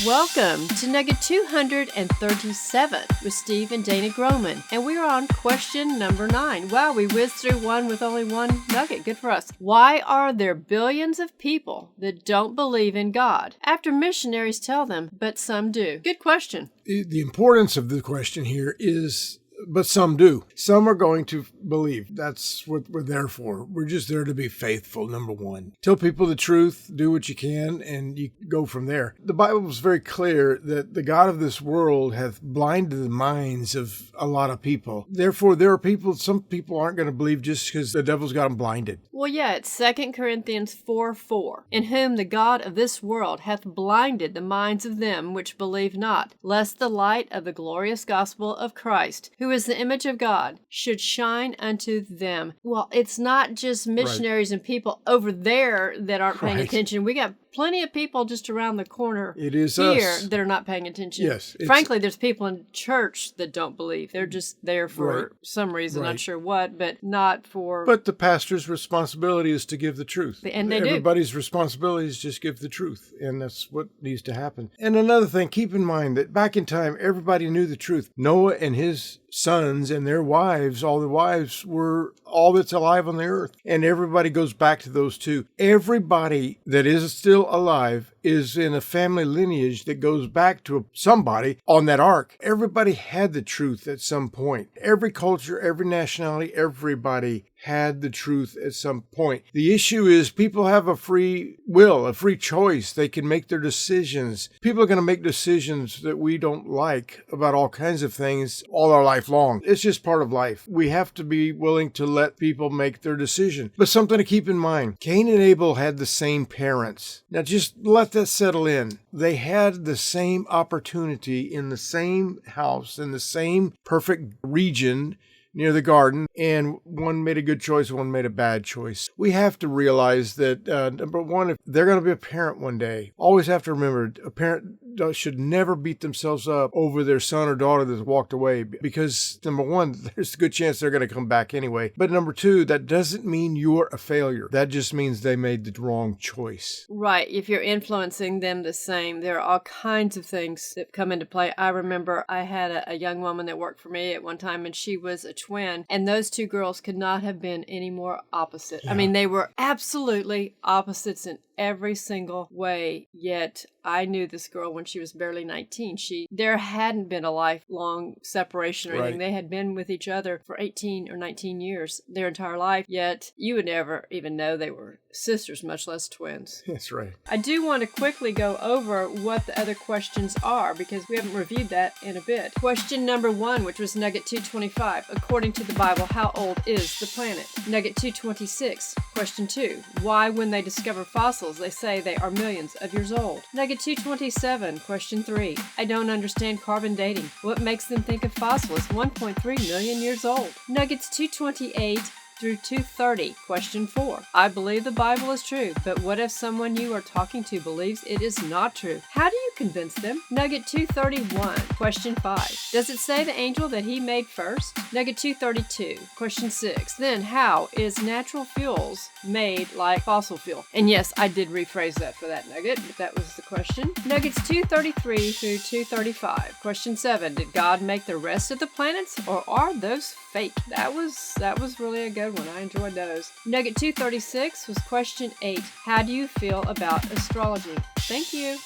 Welcome to Nugget 237 with Steve and Dana Groman, and we are on question number 9. Wow, we whizzed through one with only one nugget. Good for us. Why are there billions of people that don't believe in God after missionaries tell them, but some do? Good question. The importance of the question here is, but some do. Some are going to believe. That's what we're there for. We're just there to be faithful, number one. Tell people the truth, do what you can, and you go from there. The Bible is very clear that the God of this world hath blinded the minds of a lot of people. Therefore, some people aren't going to believe just because the devil's got them blinded. Well, yeah, it's 2 Corinthians 4:4, in whom the God of this world hath blinded the minds of them which believe not, lest the light of the glorious gospel of Christ, who is the image of God, should shine unto them. Well, it's not just missionaries and people over there that aren't paying attention. We got plenty of people just around the corner here that are not paying attention. Yes. Frankly, there's people in church that don't believe. They're just there for some reason, not sure what, but not for... But the pastor's responsibility is to give the truth. And they do. Everybody's responsibility is just give the truth, and that's what needs to happen. And another thing, keep in mind that back in time, everybody knew the truth. Noah and his sons and their wives, all the wives, were all that's alive on the earth. And everybody goes back to those two. Everybody that is still alive is in a family lineage that goes back to somebody on that ark. Everybody had the truth at some point. Every culture, every nationality, everybody had the truth at some point. The issue is people have a free will, a free choice. They can make their decisions. People are going to make decisions that we don't like about all kinds of things all our life long. It's just part of life. We have to be willing to let people make their decision. But something to keep in mind, Cain and Abel had the same parents. Now just let that settle in. They had the same opportunity in the same house, in the same perfect region near the garden, and one made a good choice, one made a bad choice. We have to realize that, number one, if they're going to be a parent one day, always have to remember, a parent should never beat themselves up over their son or daughter that's walked away, because, number one, there's a good chance they're going to come back anyway. But number two, that doesn't mean you're a failure. That just means they made the wrong choice. Right. If you're influencing them the same, there are all kinds of things that come into play. I remember I had a young woman that worked for me at one time, and she was a twin, and those two girls could not have been any more opposite. Yeah. I mean, they were absolutely opposites in every single way, yet I knew this girl when she was barely 19. There hadn't been a lifelong separation or anything. They had been with each other for 18 or 19 years, their entire life, yet you would never even know they were sisters, much less twins. That's right. I do want to quickly go over what the other questions are, because we haven't reviewed that in a bit. Question number 1, which was Nugget 225. According to the Bible, how old is the planet? Nugget 226. Question 2. Why, when they discover fossils, they say they are millions of years old? Nugget 227. Question 3. I don't understand carbon dating. What makes them think a fossil is 1.3 million years old? Nuggets 228 through 230. Question 4. I believe the Bible is true, but what if someone you are talking to believes it is not true? How do you convince them? Nugget 231. Question 5. Does it say the angel that he made first? Nugget 232. Question 6. Then how is natural fuels made like fossil fuel? And yes, I did rephrase that for that nugget, but that was the question. Nuggets 233 through 235. Question 7. Did God make the rest of the planets, or are those fake? That was really a good one. I enjoyed those. Nugget 236 was question 8. How do you feel about astrology? Thank you.